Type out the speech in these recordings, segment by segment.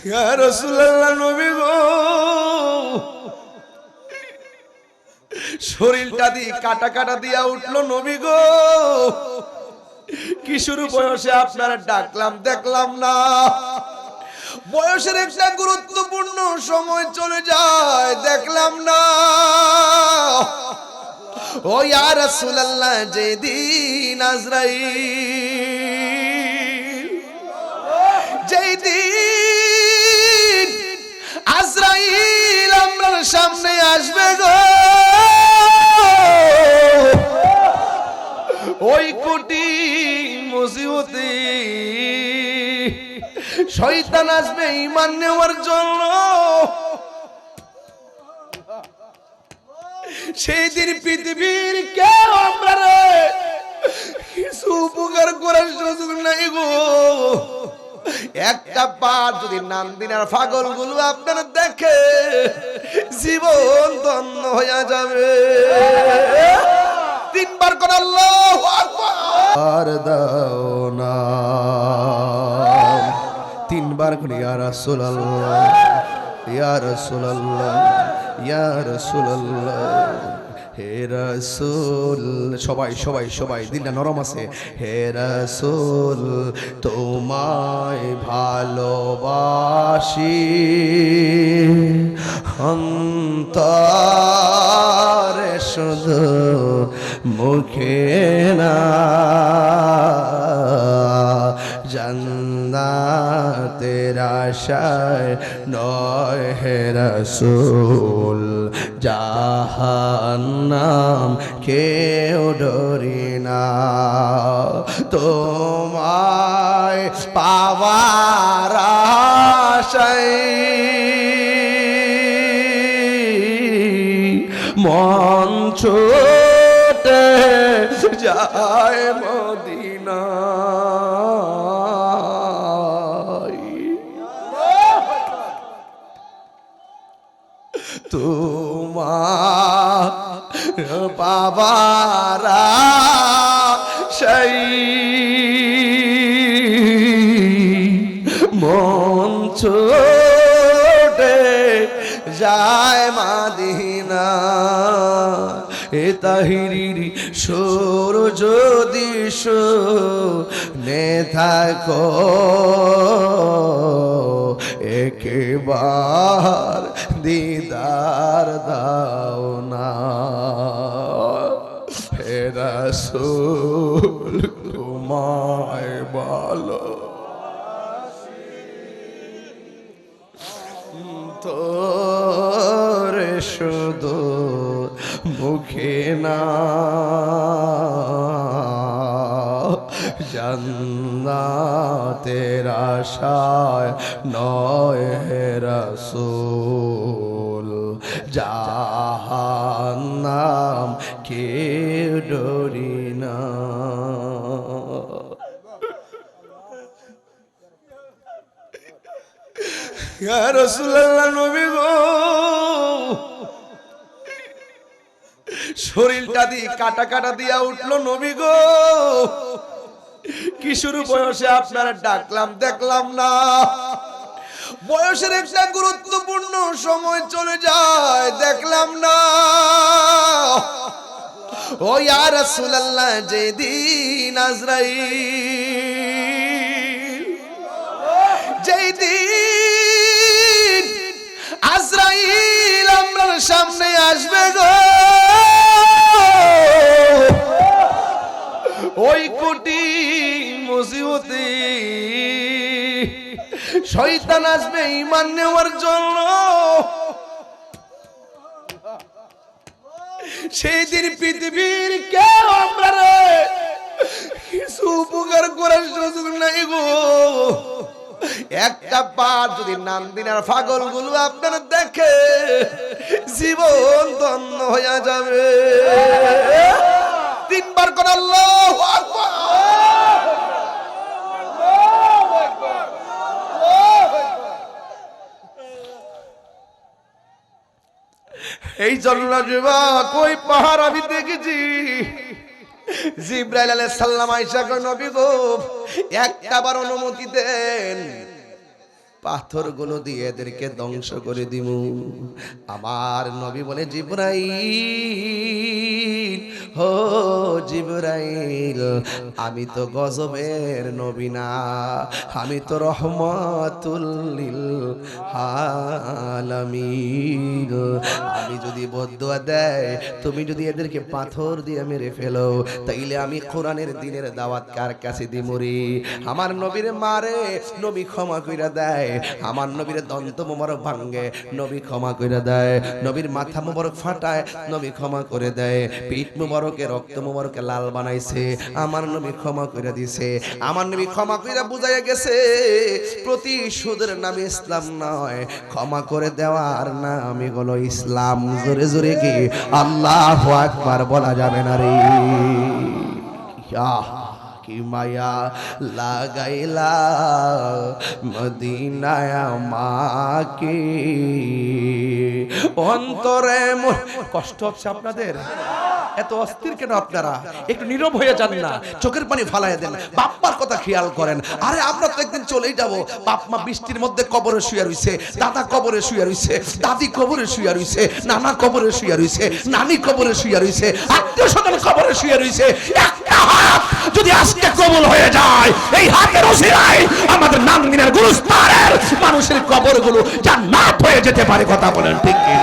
ইয়া রাসূলুল্লাহ নবী গো, শরীরটা দিয়ে কাটা কাটা দিয়া উঠলো নবী গো। কিশোর বয়সে আপনার ডাকলাম দেখলাম না, বয়সের একটা গুরুত্বপূর্ণ সময় চলে যায় দেখলাম না। ও ইয়া রাসূলুল্লাহ, যেদিন আজরাইল, যেদিন আজরাইল আপনার সামনে আসবে গো, ওই কঠিন মুসিবতে শয়তান আসবে ঈমান নেওয়ার জন্য। সেই দিন পৃথিবীর কেউ আপনারা কিছু উপকার করার সুযোগ নাই গো। একটা বার যদি নান্দিনার পাগল গুলো আপনারা দেখে জীবন ধন্য হয়ে যাবে। তিনবার করে আল্লাহু আকবার দাও না, তিনবার করে ইয়া রাসূলুল্লাহ, ইয়া রাসূলুল্লাহ, ইয়া রাসূলুল্লাহ, হে রাসূল। সবাই সবাই সবাই দিলটা নরম আছে। হে রাসূল, তোমায় ভালোবাসি অন্তরে শুধু মুখে না, জান্নাতের আশায় নয় হে রাসূল, জাহান্নাম কেউ ডরি না। তোমায় পাওয়ার আশায় মন ছুটে যায় মদিনা। তোমার পাবার সেই মন ছুটে যায় মদিনা। এ তাহিরির সুর যদি শুনে থাকো, একবার দিদার দাও না। হে রাসূল, তোমায় ভালোবাসি তোরে শুধু মুখে না, জান্নাতের আশায় নয় হে রাসূল, জাহান্নাম কেউ ডরি না। ইয়া রাসূলুল্লাহ নবী গো, শরীরটা দিয়ে কাটা কাটা দিয়া উঠলো নবী গো। কিশোর বয়সে আপনার ডাকলাম দেখলাম না, বয়সের একটা গুরুত্বপূর্ণ সময় চলে যায় দেখলাম না। ও ইয়া রাসূলুল্লাহ, যেদিন আজরাইল, যেদিন আজরাইল আপনার সামনে আসবে গো, ওই কঠিন মুসিবতে শয়তান আসবে ঈমান নেওয়ার জন্য। সেই দিন পৃথিবীর কেউ আপনারা কিছু উপকার করার সুযোগ নাই গো। একটা বার যদি নান্দিনার পাগল গুলো আপনারা দেখে জীবন ধন্য হয়ে যাবে। তিনবার করে আল্লাহু আকবার। এই জন্য যুবক, ওই পাহাড় আমি দেখেছি, জিবরাইল আলাইহিস সালাম আয়েশা কয় নবী গো, একটাবার অনুমতি দেন পাথরগুলো দিয়ে এদেরকে ধ্বংস করে দিব। আমার নবী বলে, জিবরাইল, হো জিবরাইল, আমি তো গজবের নবী না, আমি তো রহমাতুল লিল আলামিন। আমি যদি বদদুয়া দেয়, তুমি যদি এদেরকে পাথর দিয়ে মেরে ফেলো, তাইলে আমি কোরআনের দ্বীনের দাওয়াত কার কাছে দিমুরি? আমার নবীর মারে, নবী ক্ষমা কইরা দেয়। আমার নবীর দন্ত মোবারক ভাঙে, নবী ক্ষমা কইরা দেয়। নবীর মাথা মোবারক ফাটায়, নবী ক্ষমা করে দেয়। পিঠ মোবারকে, রক্ত মোবারকে লাল বানাইছে, আমার নবী ক্ষমা কইরা দিছে। আমার নবী ক্ষমা কইরা বুঝাইয়া গেছে, প্রতিশোধের নামে ইসলাম নয়, ক্ষমা করে দেওয়ার নামই হলো ইসলাম। জোরে জোরে কি আল্লাহু আকবার বলা যাবে না রে? কি মায়া লাগাইলা মদিনায় আমাকে, অন্তরে কষ্ট হচ্ছে আপনাদের? এত অস্থির কেন আপনারা? একটু নীরব হয়ে যান না, চোখের পানি ফালাইয়া দেন, বাপ্পার কথা খেয়াল করেন। আরে আমরা তো একদিন চলেই যাব। বাপ মা বৃষ্টির মধ্যে কবরে শুয়ে রইছে, দাদা কবরে শুয়ে রইছে, দাদি কবরে শুয়ে রইছে, নানা কবরে শুয়ে রইছে, নানি কবরে শুয়ে রইছে, আত্মীয় স্বজন কবরে শুয়ে রইছে। একটা হাত যদি আজকে কবুল হয়ে যায়, এই হাতের ওসিলায় আমাদের নামদিনের গুরুস্থানের মানুষের কবরগুলো জান্নাত হয়ে যেতে পারে। কথা বলেন ঠিক কি?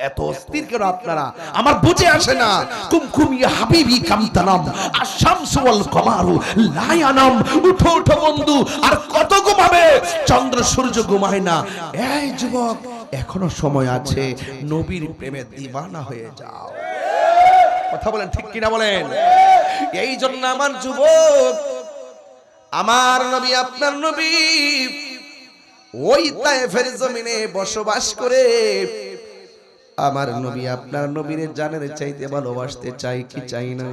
এত অস্থির কেন আপনারা? আমার বুঝে আসে না। কুমকুম ইয়া হাবিবি কামতানাম আশামসু ওয়াল কমারু লা ইয়ানাম। উঠো উঠো বন্ধু, আর কত ঘুমাবে? চন্দ্র সূর্য ঘুমায় না। এই যুবক, এখনো সময় আছে, নবীর প্রেমে দিওয়ানা হয়ে যাও। কথা বলেন ঠিক কিনা বলেন? এই জন্য আমার যুবক, আমার নবী, আপনার নবী ওই তায়েফের জমিনে বসবাস করে আমার নবী আপনার নবীর জানের চাইতে ভালোবাসতে চাই কি চাই না?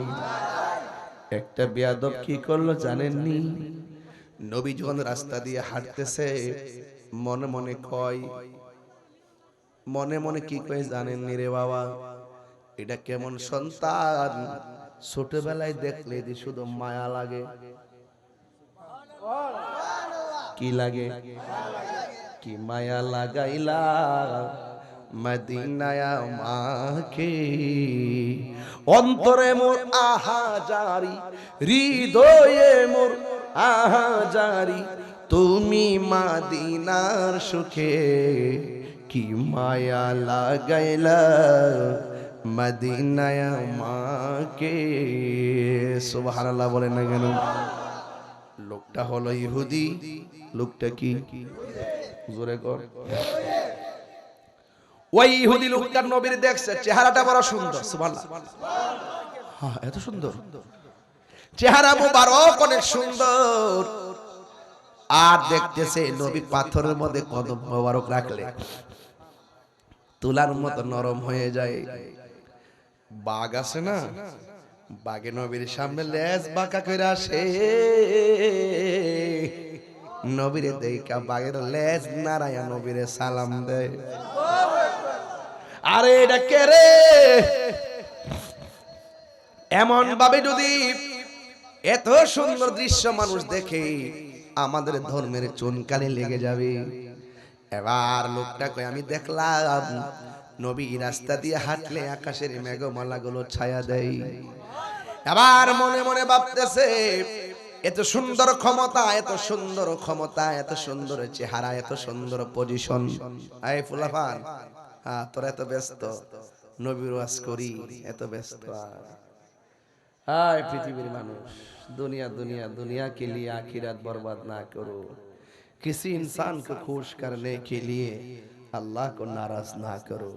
একটা বেয়াদব কি করলো জানেননি? নবী যখন রাস্তা দিয়ে হাঁটতেছে, মনে মনে কয়, মনে মনে কি কয় জানেননি রে বাবা? এটা কেমন সন্তান, ছোটবেলায় দেখলে যে শুধু মায়া লাগে। কি লাগে? কি মায়া লাগাইলা মদিনায় আমাকে, অন্তরে মোর আহাজারি, হৃদয়ে মোর আহাজারি, তুমি মদিনার সুখে কি মায়া লাগাইলা মদিনায় আমাকে। সুবহানাল্লাহ বলেন না কেন? লোকটা হলো ইহুদি। লোকটা কি? জোরে কর। ওই ইহুদি লোকটার নবীর দেখছে, চেহারাটা বড় সুন্দর। সুবহানাল্লাহ। হ্যাঁ, এত সুন্দর চেহারা, মুবারক, অনেক সুন্দর। আর দেখতেছে নবী পাথরের মধ্যে কদম মুবারক রাখলে তুলার মতো নরম হয়ে যায়। বাঘ আছে না, বাঘে নবীর সামনে লেজ বাঁকা করে আসে, নবীরে দেখা বাঘের লেজ নাড়ায়া নবীরে সালাম দেয়। আরে এটা কে রে? এমন ভাবে যদি এত সুন্দর দৃশ্য মানুষ দেখে, আমাদের ধর্মের চুনকালি লেগে যাবে। এবার লোকটা কয়, আমি দেখলাম নবী রাস্তা দিয়ে হাঁটলে আকাশের মেঘমালাগুলো ছায়া দেয়। এবার মনে মনে ভাবতেছে, এত সুন্দর ক্ষমতা, এত সুন্দর ক্ষমতা, এত সুন্দর চেহারা, এত সুন্দর পজিশন। এই ফুলাফান, তোরা এত ব্যস্ত, নবীর ওয়াজ করি, এত ব্যস্ত। হায় পৃথিবীর মানুষ, দুনিয়া दुनिया दुनिया के लिए आखिरत बर्बाद ना करो। किसी इंसान को खुश करने के लिए अल्लाह को नाराज ना करो।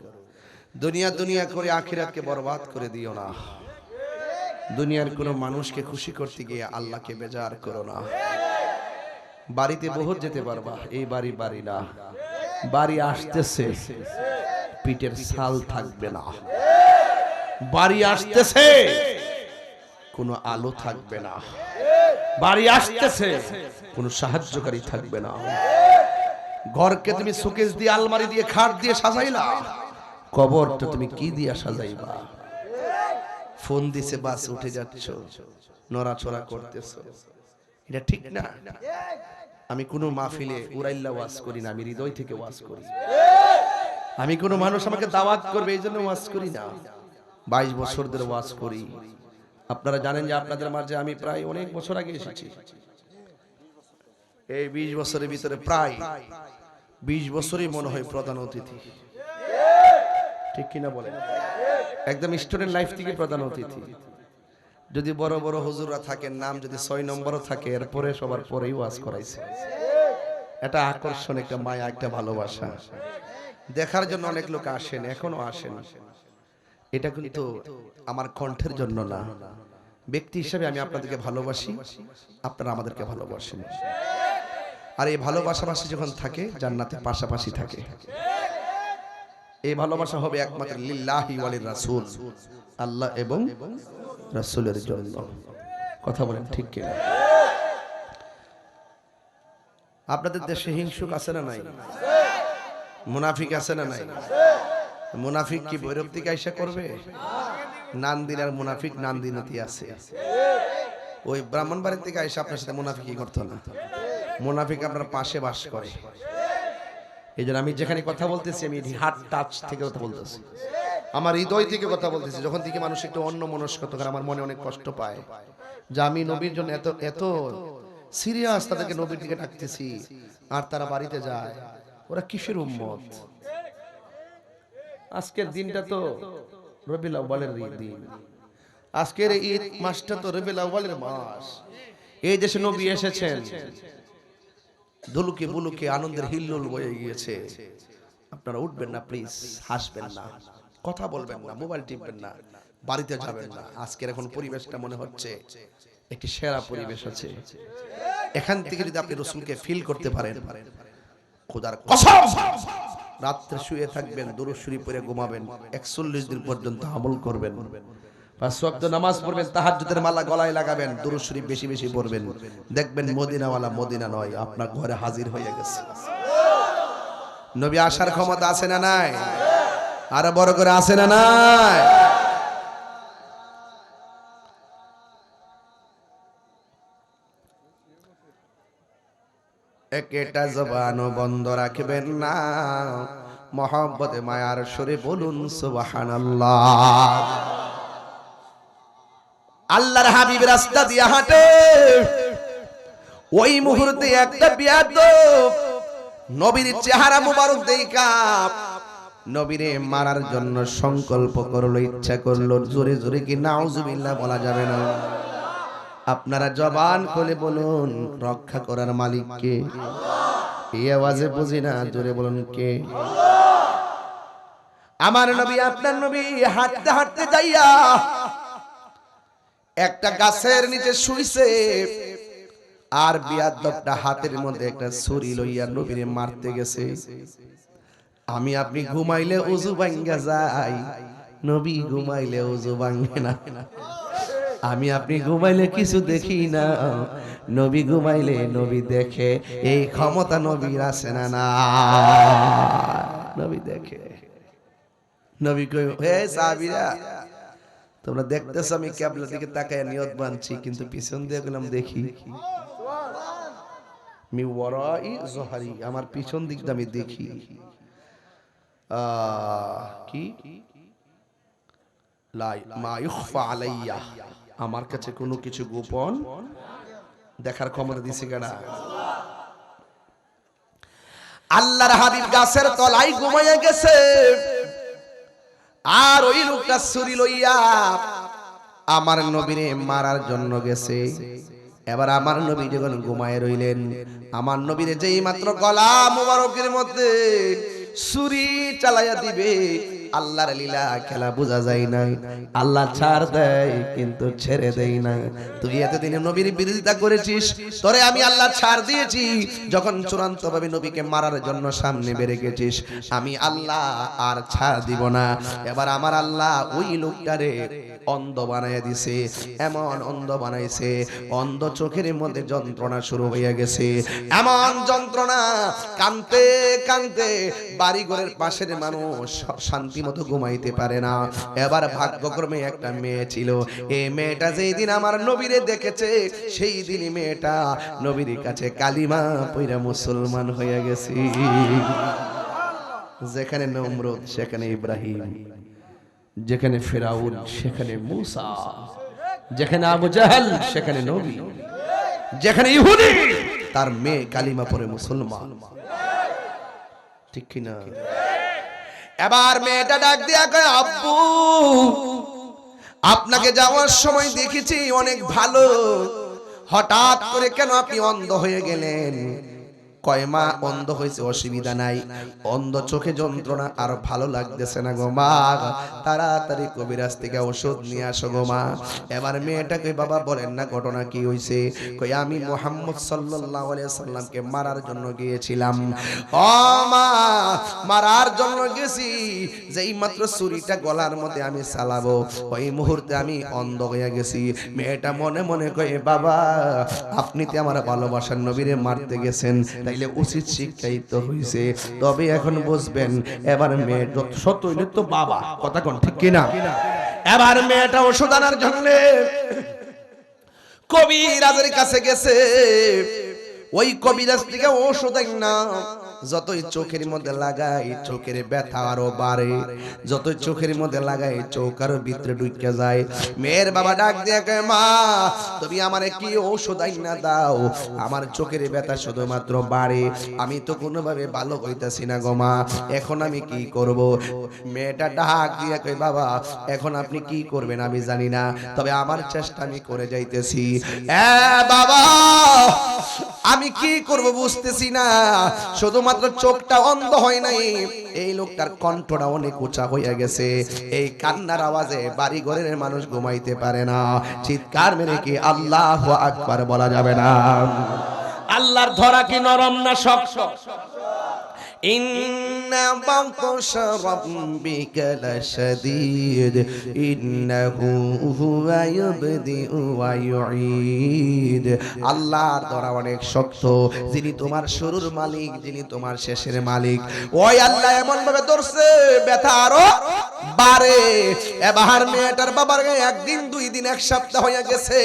दुनिया दुनिया করে আখিরাতকে বরবাদ করে দিও না। দুনিয়ার কোনো মানুষকে খুশি করতে গিয়ে আল্লাহকে বেজার করো না। বাড়িতে বহুত যেতে পারবা, এই বাড়ি বাড়ি না। বাড়ি আসতেছে, পিঠের ছাল থাকবে না। বাড়ি আসতেছে, কোনো আলো থাকবে না। বাড়ি আসতেছে, কোনো সাহায্যকারী থাকবে না। ঘরকে তুমি শোকেস দিয়ে, আলমারি দিয়ে, খাট দিয়ে সাজাইলা, কবরটা তুমি কি দিয়া সাজাইবা? ফোন দিছে, বাস উঠে যাচ্ছ, নড়াচড়া করতেছ, এটা ঠিক না। আমি কোনো মাহফিলে উড়াইল্লা ওয়াজ করি না, আমি হৃদয় থেকে ওয়াজ করি। আমি কোনো মানুষ আমাকে দাওয়াত করবে এই জন্য ওয়াজ করি না। 22 বছর ধরে ওয়াজ করি। আপনারা জানেন যে আপনাদের মাঝে আমি প্রায় অনেক বছর আগে এসেছি। এই 20 বছরের ভিতরে প্রায় 20 বছরই মনে হয় প্রধান অতিথি, ঠিক কিনা বলেন? একদম স্টুডেন্ট লাইফ থেকে প্রধান অতিথি। যদি বড় বড় হুজুররা থাকেন, নাম যদি 6 নম্বরও থাকে, এরপরে সবার পরেই ওয়াজ করাইছে। এটা আকর্ষণ, একটা মায়া, একটা ভালোবাসা। দেখার জন্য অনেক লোক আসেন, এখনো আসেন। এটা কিন্তু আমার কণ্ঠের জন্য না, ব্যক্তি হিসেবে আমি আপনাদেরকে ভালোবাসি, আপনারা আমাদেরকে ভালোবাসেন। আর এই ভালোবাসাবাসী যখন থাকে, জান্নাতে পাশাপাশি থাকে। এই ভালোবাসা হবে একমাত্র লিল্লাহি ওয়ালির রাসূল, আল্লাহ এবং রাসূলের জন্য। কথা বলেন ঠিক কিনা? আপনাদের দেশে হিংসুক আছে না নাই? মুনাফিক আছে না নাই? মুনাফিক কি ভৈরব থেকে আইসা করবে? নান্দিনার মুনাফিক নান্দিনাতি আছে। ওই ব্রাহ্মণবাড়ির থেকে আইসা আপনার সাথে মুনাফিকি করতো না। মুনাফিক আপনার পাশে বাস করে। এই জন্য আমি যেখানে কথা বলতেছি, আমি হার্ট টাচ থেকে কথা বলতেছি, আমার হৃদয় থেকে কথা বলতেছি। যখন থেকে মানুষ একটু অন্য মনস্ক, তখন আমার মনে অনেক কষ্ট পায় যে আমি নবীর জন্য এত এত সিরিয়াস, তাদেরকে নবীর দিকে ডাকতেছি, আর তারা বাড়িতে যায়। ওরা কিসের উম্মত? আজকের দিনটা তো রবিউল আউয়ালের দিন, আজকের ঈদ মাসটা তো রবিউল আউয়ালের মাস। এই দেশে নবী এসেছেন, ধুলুকে বুলুকে আনন্দের হিল্লোল বয়ে গিয়েছে। আপনারা উঠবেন না প্লিজ, হাসবেন না, কথা বলবেন না, মোবাইল টিপবেন না, বাড়িতে যাবেন না। আজকের এখন পরিবেশটা মনে হচ্ছে একটি সেরা পরিবেশ আছে। এখান থেকে যদি আপনি রাসূলকে ফিল করতে পারেন, খোদার কসম, রাত্রে শুয়ে থাকবেন, দুরূদ শরীফ পড়ে ঘুমাবেন, 41 দিন পর্যন্ত আমল করবেন, 5 ওয়াক্ত নামাজ পড়বেন, তাহাজ্জুদের মালা গলায় লাগাবেন, দুরূদ শরীফ বেশি বেশি পড়বেন, দেখবেন মদিনাওয়ালা মদিনা নয়, আপনার ঘরে হাজির হয়ে গেছে। নবী আসার ক্ষমতা আছে না নাই? আরো বড় করে আছে না নাই? একটা জবানও বন্ধ রাখবেন না, মহব্বতে মায়ার সুরে বলুন সুবহানাল্লাহ। আল্লাহর হাবিব রাস্তা দিয়ে হাঁটে, ওই মুহূর্তে একটা বিয়াদব নবীর চেহারা মুবারক দেখা নবীরে মারার জন্য সংকল্প করলো, ইচ্ছা করলো। জোরে জোরে কি নাউজুবিল্লাহ বলা যাবে না? আপনারা জবান খুলে বলুন, রক্ষা করার মালিক কে? এই আওয়াজে বুঝি না, জোরে বলুন কে? আমার নবী, আপনার নবী হাঁটতে হাঁটতে যাইয়া একটা গাছের নিচে শুইছে, আর বিয়াদবটা হাতের মধ্যে একটা ছুরি লইয়া নবীরে মারতে গেছে। আমি আপনি ঘুমাইলে উযু ভাঙ্গা যায়, নবী ঘুমাইলে উযু ভাঙ্গে না। আমি আপনি ঘুমাইলে কিছু দেখি না, নবী ঘুমাইলে নবী দেখে। এই ক্ষমতা নবীর আছে না? না, নবী দেখে। নবী কই, হে সাহাবীরা, তোমরা দেখতেছো আমি কিবলার দিকে তাকায় নিয়ত বানছি, কিন্তু পিছন দিয়ে গেলাম দেখি, মি ওয়ারাই যহরি, আমার পিছন দিক দিয়ে আমি দেখি। কি লা মা ইখফা আলাইয়া, আমার কাছে কোনো কিছু গোপন দেখার ক্ষমতা দিছে কেনা? আল্লাহর হাবিব গাছের তলায় ঘুমাইয়া গেছে, আর ওই লোকটা ছুরি লইয়া আমার নবীরে মারার জন্য গেছে। এবার আমার নবী যখন ঘুমায় রইলেন, আমার নবীরে যেই মাত্র গলা মুবারকের মধ্যে ছুরি চালাইয়া দিবে, আল্লাহর লীলা খেলা বোঝা যায় না। আল্লাহ ছাড় দেয় কিন্তু ছেড়ে দেয় না। তুই এতদিনে নবীর বিরোধিতা করেছিস, তোরে আমি আল্লাহ ছাড় দিয়েছি। যখন চূড়ান্ত ভাবে নবীকে মারার জন্য সামনে বেড়ে গেছিস, আমি আল্লাহ আর ছাড় দিব না। এবার আমার আল্লাহ ওই লোকটারে অন্ধ বানাইয়া দিছে, এমন অন্ধ বানাইছে, অন্ধ চোখের মধ্যে যন্ত্রণা শুরু হয়ে গেছে। এমন যন্ত্রণা, কানতে কানতে বাড়িঘরের পাশের মানুষ শান্তি শান্তি মতো ঘুমাইতে পারে না। এবার ভাগ্যক্রমে একটা মেয়ে ছিল, এই মেয়েটা যেই দিন আমার নবীরে দেখেছে সেই দিনই মেয়েটা নবীর কাছে কালিমা পয়রা মুসলমান হয়ে গেছে। যেখানে নমরুদ সেখানে ইব্রাহিম, যেখানে ফিরাউন সেখানে মূসা, যেখানে আবু জাহেল সেখানে নবী, যেখানে ইহুদি তার মেয়ে কালিমা পড়ে মুসলমান। ঠিক কিনা? এবার মেয়েটা ডাক দিয়া কয়, আব্বু আপনাকে যাওয়ার সময় দেখেছি অনেক ভালো, হঠাৎ করে কেন আপনি অন্ধ হয়ে গেলেন? কয় মা, অন্ধ হয়েছে অসুবিধা নাই, অন্ধ চোখে যন্ত্রণা আর ভালো লাগতেছে না গো মা, তাড়াতাড়ি কবিরাজ থেকে ওষুধ নিয়ে আসো গো মা। এবার মেয়েটাকে বাবা বলেন না ঘটনা কি হয়েছে? কই আমি মুহাম্মদ সাল্লাল্লাহু আলাইহি সাল্লামকে মারার জন্য গিয়েছিলাম। ও মা, মারার জন্য গেছি, যেই মাত্র ছুরিটা গলার মধ্যে আমি চালাবো ওই মুহূর্তে আমি অন্ধ হয়ে গেছি। মেয়েটা মনে মনে কয়, বাবা আপনি তো আমার ভালোবাসার নবীরে মারতে গেছেন, তাইলে উচিত শিক্ষাই তো হইছে, তবে এখন বুঝবেন। এবার মেয়ে সত্য হইলে তো বাবা, কথা কোন ঠিক কিনা? এবার মেয়েটা ওষুধ আনার জন্য কবিরাজের কাছে গেছে। ওই কবিরাজ থেকে ওষুধ না, যতই চোখের মধ্যে লাগাই চোখের ব্যথা আরো বাড়ে, যতই চোখের মধ্যে লাগাই চোখ আরো ভিতরে ঢুকে যায়। মেয়ের বাবা ডাক দিয়ে কয়, মা তুমি আমারে কি ঔষধ আইনা দাও, আমার চোখের ব্যথা শুধুমাত্র বাড়ে, আমি তো কোনোভাবে ভালো হইতাছি না গো মা, এখন আমি কি করব? মেয়েটা ডাক দিয়ে কয়, বাবা এখন আপনি কি করবেন আমি জানি না, তবে আমার চেষ্টা আমি করে যাইতেছি। বাবা আমি কি করব বুঝতেছি না, শুধুমাত্র চোখটা অন্ধ হয় নাই, এই লোকটার কণ্ঠটা অনেক উঁচা হয়ে গেছে, এই কান্নার আওয়াজে বাড়ি ঘরের মানুষ ঘুমাইতে পারে না। চিৎকার মেরে কি আল্লাহু আকবার বলা যাবে না? আল্লাহর ধরা কি নরম না শক্ত? ইন্না বাতশা রাব্বিকা লাশাদীদ ইন্নাহু হুয়া ইউবদিউ ওয়া ইউঈদ। আল্লাহর ধরা অনেক শক্ত, যিনি তোমার শুরুর মালিক, যিনি তোমার শেষের মালিক, ওই আল্লাহ এমন ভাবে ধরছে ব্যথা আরো বাড়ে। এবার মেয়েটার বাবার গায়ে একদিন দুই দিন এক সপ্তাহ হয়ে গেছে,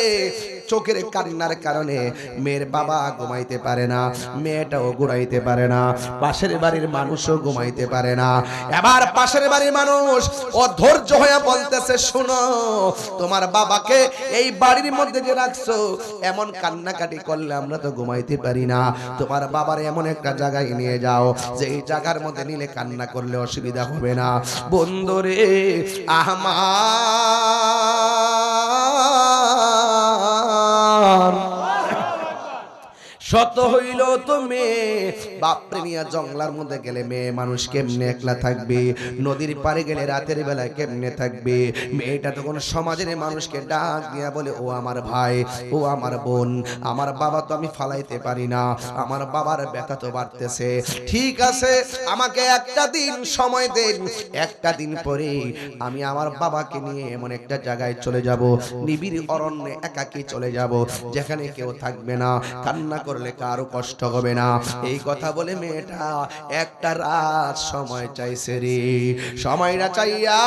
চোখের কান্নার কারণে মেয়ের বাবা ঘুমাইতে পারে না, মেয়েটাও ঘুমাইতে পারে না, পাশের বাড়ির মানুষও ঘুমাইতে পারে না। এবার পাশের বাড়ির মানুষ অধৈর্য হয়ে বলতেছে, শোনো তোমার বাবাকে এই বাড়ির মধ্যে যে রাখছো, এমন কান্নাকাটি করলে আমরা তো ঘুমাইতে পারি না, তোমার বাবার এমন একটা জায়গায় নিয়ে যাও যে এই জায়গার মধ্যে নিলে কান্না করলে অসুবিধা হবে না। বন্ধুরে শত হইল তো মেয়ে, বাপরে নিয়া জঙ্গলার মধ্যে গেলে মেয়ে মানুষ কেমনে একলা থাকবে, নদীর পাড়ে গেলে রাতের বেলায় কেমনে থাকবে। মেয়েটা তখন সমাজের মানুষকে ডাক দিয়া বলে, ও আমার ভাই, ও আমার বোন, আমার বাবা তো আমি ফালাইতে পারি না, আমার বাবার ব্যথা তো বাড়তেছে, ঠিক আছে আমাকে একটা দিন সময় দেন, একটা দিন পরে আমি আমার বাবাকে নিয়ে এমন একটা জায়গায় চলে যাব, নিবিড় অরণ্যে একাকী চলে যাব, যেখানে কেউ থাকবে না, কান্না করলে কারো কষ্ট হবে না। এই কথা বলে মেয়েটা একটা রাত সময় চাইছে রে। সময়টা চাইয়া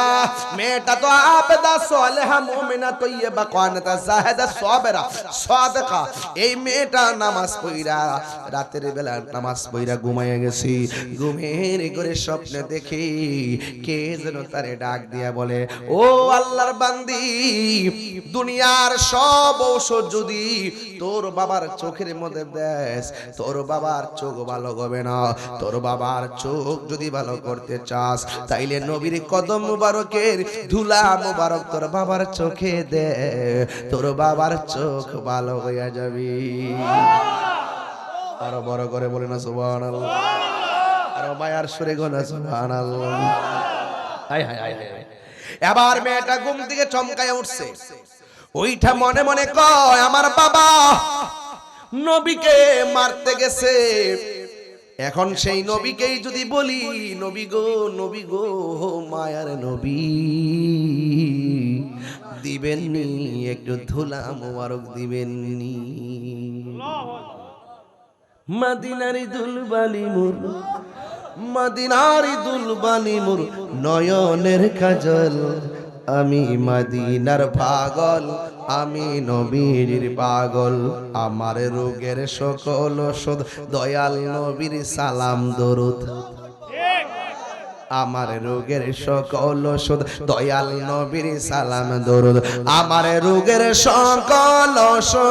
মেয়েটা তো আবেদা সালেহা মুমিনা তাইয়্যিবা কানাতা জাহিদা সাবিরা সাদিকা, এই মেয়েটা নামাজ পড়া রাতের বেলা নামাজ পড়া ঘুমায় গেছে। ঘুমের ঘরে স্বপ্নে দেখে কে যেন তারে ডাক দিয়া বলে, ও আল্লাহর বান্দি, দুনিয়ার সব ঔষধ যদি তোর বাবার চোখের মধ্যে দেশ, তোর বাবার চোখ ভালো হবে না, তোর বাবার চোখ যদি ভালো করতে চাস তাইলে নবীর কদম মুবারকের ধুলা মুবারক তোর বাবার চোখে দে, তোর বাবার চোখ ভালো হয়ে যাবে। আরো বড় করে বলে না সুবহানাল্লাহ, আরো মায়ার সুরে গোনা সুবহানাল্লাহ। হায় হায় হায় হায়। এবার মেয়েটা ঘুম থেকে চমকায় উঠছে, ওইটা মনে মনে কয়, আমার বাবা নবীকে মারতে গেছে, এখন সেই নবীকেই যদি বলি, নবী গো, নবী গো, মায়ার নবী, দিবেননি একটু ধুলা মোবারক দিবেননি, মদিনার দুলবালি মোর মদিনার দুলবানি মোর নয়নের কাজল, আমি মদিনার পাগল, আমি নবীর পাগল। আমার রোগের সকল ওষুধ দয়াল নবীর সালাম দরুদ। আমার রোগের সকল ওষুধ দয়াল নবীর সালাম দরুদ। আমার রোগের সকল ওষুধ,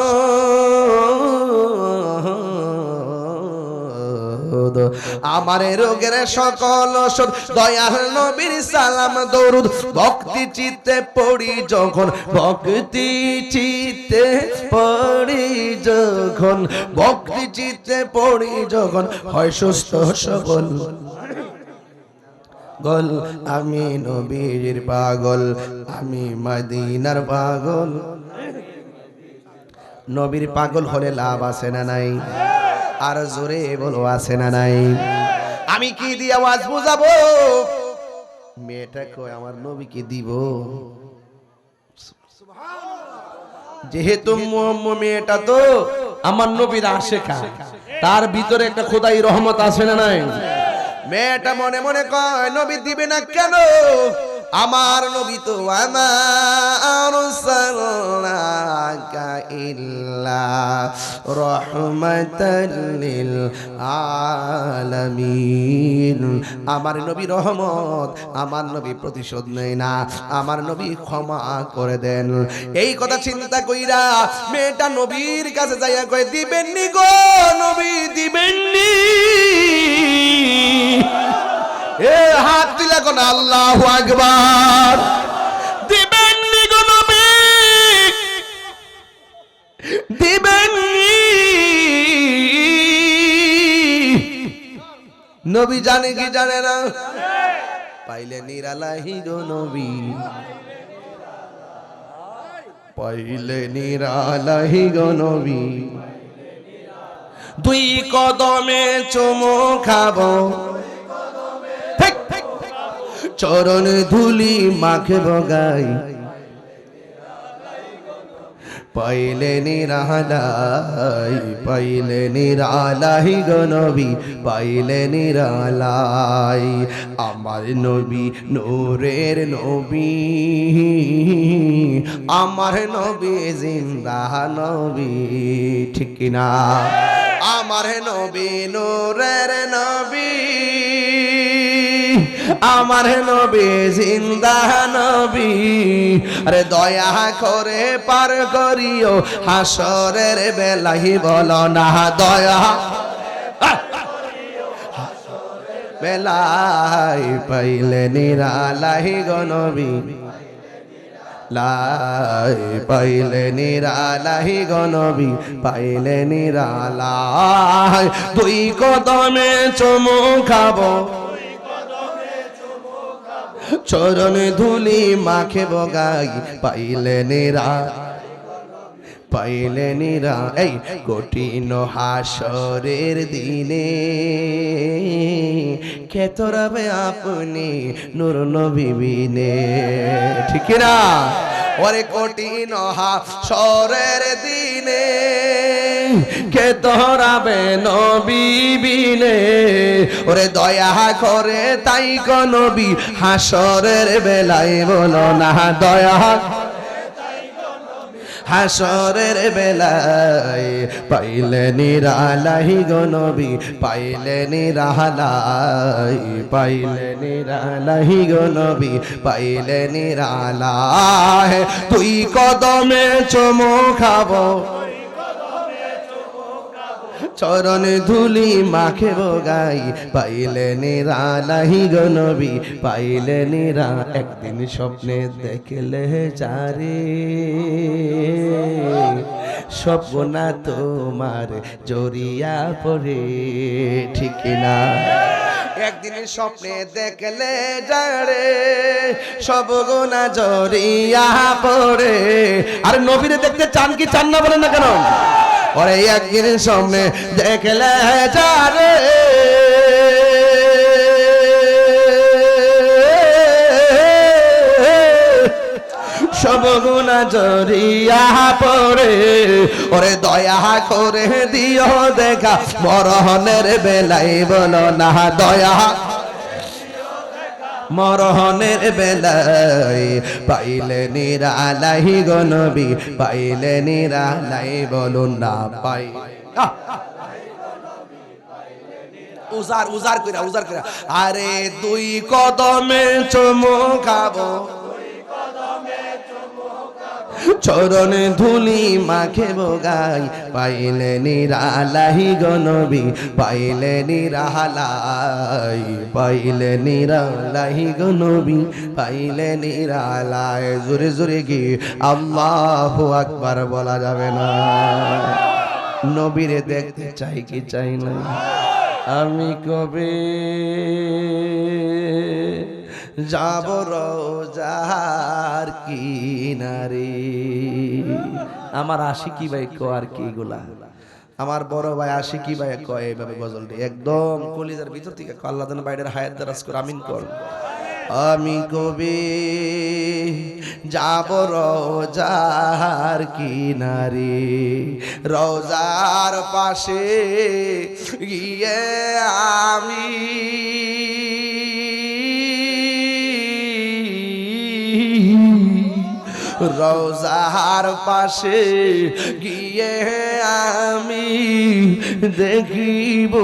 আমার রোগের সকল ওষুধ দয়াল নবীর সালাম দরুদ। ভক্তি চিত্তে পড়ি যখন, ভক্তি চিত্তে পড়ি যখন, ভক্তি চিত্তে পড়ি যখন, হয় সুস্থ সবল গল। আমি নবীর পাগল, আমি মদিনার পাগল। নবীর পাগল হলে লাভ আছে না নাই? আর জোরে বলো আছে না নাই? আমি কি দিয়ে আওয়াজ বুঝাবো? মেয়েটা কই আমার নবীকে দিব। যেহেতু মেয়েটা তো আমার নবীর আশেকা, তার ভিতরে একটা খোদাই রহমত আছে না নাই? মেয়েটা মনে মনে কয় নবী দিবে না কেন? আমার নবী তো আমা আরসালনাকা ইল্লা রাহমাতাল লিল আলামিন। আমার নবী রহমত, আমার নবী প্রতিশোধ নেয় না, আমার নবী ক্ষমা করে দেন। এই কথা চিন্তা কইরা মেয়েটা নবীর কাছে যাইয়া কয় দিবেননি গো নবী, দিবেননি। এ হাত তুলে কোন আল্লাহু আকবার। দিবেননি গো নবী, দিবেননি। নবী জানে কি জানে না? পাইলে নিরালাহি গো নবী, পাইলে নিরালাহি গো নবী। দুই কদমে চুমু খাবো, চরণ ধুলি মাখে বগাই, পাইলে নিরালাই, পাইলে নিরালাই গো নবী, পাইলে নিরালাই। আমার নবী নূরের নবী, আমার নবী জিন্দা নবী, ঠিক কিনা? আমার নবী নূরের নবী, আমার নবী জিন্দা নবী। আরে দয়া করে পার করিও হাসরের বেলাহি, বলো না দয়া বেলাই, পাইলে নিরালাই গো নবী, লাই পাইলে নিরালাই গো নবী, পাইলে নিরালাই। দুই কদমে চুমু খাবো, চরণ ধুলি মাখে বগাই, পাইলে নিরা, পাইলে নিরা। এই কঠিন হাসরের দিনে খেতরাবে আপনি নূর নবী বিনে, ঠিক না? ওরে কঠিন হাসরের দিনে খেতরাবে নবী বিনে। ওরে দয়া করে তাই গো নবী হাসরের বেলায়, বলো না দয়া হাসরের বেলায়, পাইলে নিরালাই গো নবী, পাইলে নিরালাই, পাইলে নিরালাই গো নবী, পাইলে নিরালাই। তুই কদমে চুমু খাবো, চরণ ধুলি মাখে বগাই, পাইলে নিরালাই গো নবী, পাইলে নিরা। একদিন স্বপ্নে দেখলে যারে, স্বপ্ন তোমার জড়িয়া পড়ে, ঠিক না? একদিন স্বপ্নে দেখলে যারে, সব গুনাহ জড়িয়া পড়ে। আর নবীরে দেখতে চান কি চান না বলেন না কেন? ওরে একদিন স্বপ্নে দেখলে যারে, সব গুনাহ জড়িয়া পড়ে, ওরে দয়া করে দিও দেখা মরহনের বেলায় বলো না দয়া, মরহনের বেলায় পাইলে নিরালাই গো নবী, পাইলে নিরালাই বলুন না পাই। উজার উজার কইরা উজার কইরা, আরে দুই কদমে চুমু খাবো, চরণে ধুলি মাখে গাই, পাইলে নিরালাই গো নবী, পাইলে নিরালাই, পাইলে নিরালাই গো নবী, পাইলে নিরালাই। জোরে জোরে কি আল্লাহু আকবার বলা যাবে না? নবীরে দেখতে চাই কি চাই না? আমি কবে যাব রোজার কিনারে। আমার আশিকি ভাই কয় আর কি গুলা, আমার বড় ভাই আশিকি ভাই কয় এইভাবে গজলটি একদম কলিজার ভিতর থেকে আল্লাহ যেন বাইরের হায়াত দারাজ করে আমিন কর। আমি কবে যাব রোজার কিনারে, রোজার পাশে গিয়ে আমি রোজার পাশে গিয়ে আমি দেখিব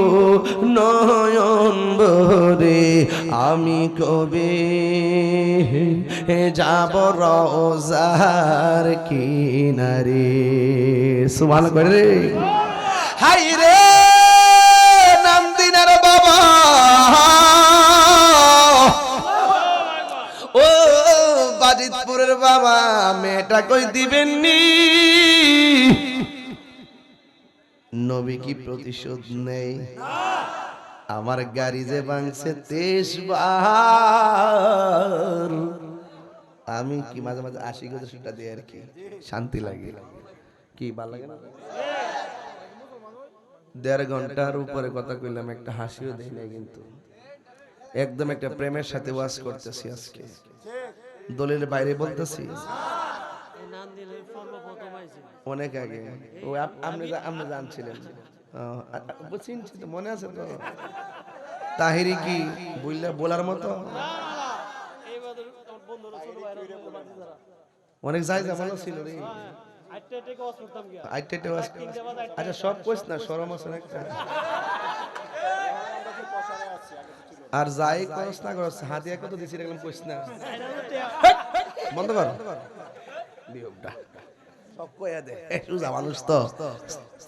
নয়ন ভরে, আমি কবে যাব রোজার কিনারে। সুবহান করে রে, হাই রে নামদিনার বাবা, ও বাজিতপুরের বাবা, মেয়েটা কই দিবেননি? নবী কি প্রতিশোধ নেই? আমার গাড়ি যে ভাঙছে 23 বার, আমি কি মাঝে মাঝে 80 গজ সেটা দিয়ে আর কি শান্তি লাগে, কি ভালো লাগে না? 1.5 ঘন্টার উপরে কথা কইলাম, একটা হাসিও দেই না, কিন্তু একদম একটা প্রেমের সাথে ওয়াজ করতেছি আজকে, দলিলের বাইরে বলতেছি। অনেক আগে ও আপনি জানছিলেন, চিনছি তো, মনে আছে তো? তাহিরি কি বলার মতো অনেক জায়গা ভালো ছিল রে। আচ্ছা সব কইস না, শরম আছে না একটা। আর যাই করস না করস, হাতিয়া কত দিছি দেখলাম, কইস না, বন্ধ কর বিয়োগটা। সব কইয়া দে, সুজা মানুষ তো,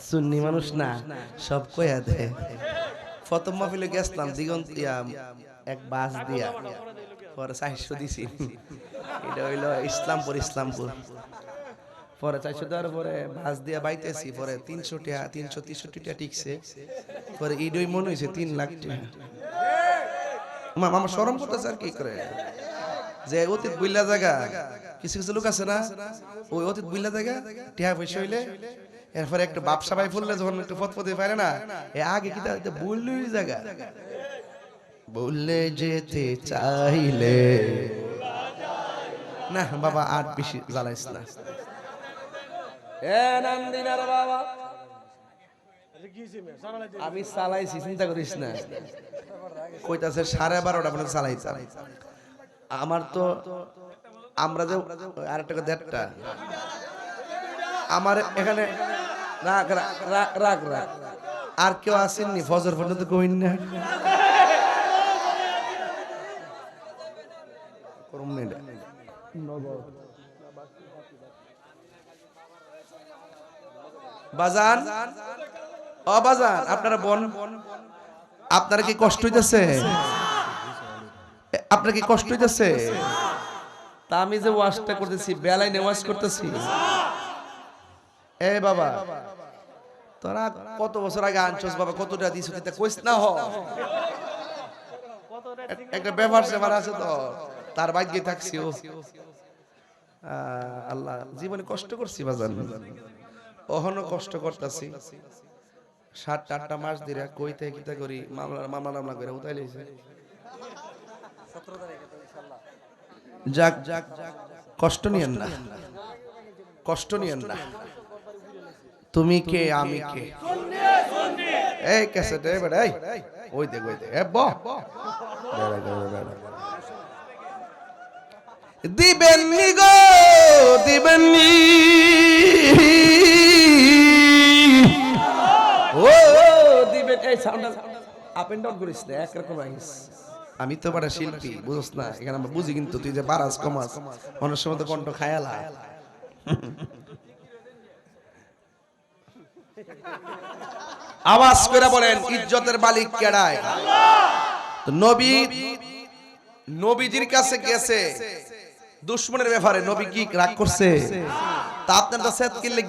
সুন্নি মানুষ না, সব কইয়া দে। প্রথম মাহফিলে গেছলাম দিগন্ত এক বাস দিয়া, পরে 400 দিছি, এটা হইলো ইসলামপুর। পরে 400 দেওয়ার পরে বাস দিয়া বাইতেছি, পরে 300 টাকা 363 টাকা টিকছে, পরে ইডই মনে হয়েছে 3 লাখ টাকা। আমার শরম করতেছে আর কি করে, যে অতীত বুইলা জায়গা, কিছু কিছু লোক আছে না, ওই অতীত বুইলা জায়গা টিয়া পয়সা হইলে এরপরে একটা ব্যবসা ভাই ফুললে যখন একটু ফতফতে পারে না, এ আগে কি তা বললই জায়গা, বললে যেতে চাইলে না বাবা, আর বেশি জ্বালাইস না। বাবা আমি চালাইছি, চিন্তা করিস না, কইতাছে 12:30 পর্যন্ত চালাইছি। আমার তো আমরা যে আরেকটা 1.5টা আমার এখানে রাখ রাখ রাখ রাখ, আর কেউ আসেননি ফজর পর্যন্ত কইন না, বাজান ও বাজান, আপনারা বোন, আপনারা কি কষ্ট হইতেছে? আপনার কি কষ্ট হইতেছে? তা আমি যে ওয়াজটা করতেছি, বেলায় নেওয়াজ করতেছি, এ বাবা তোরা কত বছর আগে আনছস বাবা, কতটা দিছ তা কইস না, হ একটা ব্যাপার সেবার আছে তো, তার ভাগ্যে থাকছি। ও আল্লাহ, জীবনে কষ্ট করছি বাজান, ওহনো কষ্ট করতেছি, 7-8টা মাস ধরে কইতে কিতা করি, মামলা করে উঠাই লইছে। যাক যাক যাক কষ্ট নিয়েন না, কষ্ট নিয়েন না। তুমি কে আমি কে? এই ক্যাসেট এ বেটা, এই ওই দেখ ওই দেখ, এ বহ দিবেননি গো দিবেননি, ও দিবেন। এই সাউন্ড আপ এন্ড ডাউন করিস না, একরকম আইস। আমি তো বড় শিল্পী, বুঝছ না? এখানে আমরা বুঝি, কিন্তু তুই যে বারাস কমাস অনেক সময় তো কণ্ঠ খায়ালা। আওয়াজ করে বলেন, ইজ্জতের মালিক কেডায়? আল্লাহ। নবী নবীজির কাছে গেছে দুশমনের ব্যাপারে, নবী কি রাগ করছে? তা আপনার তো সেত কিনলে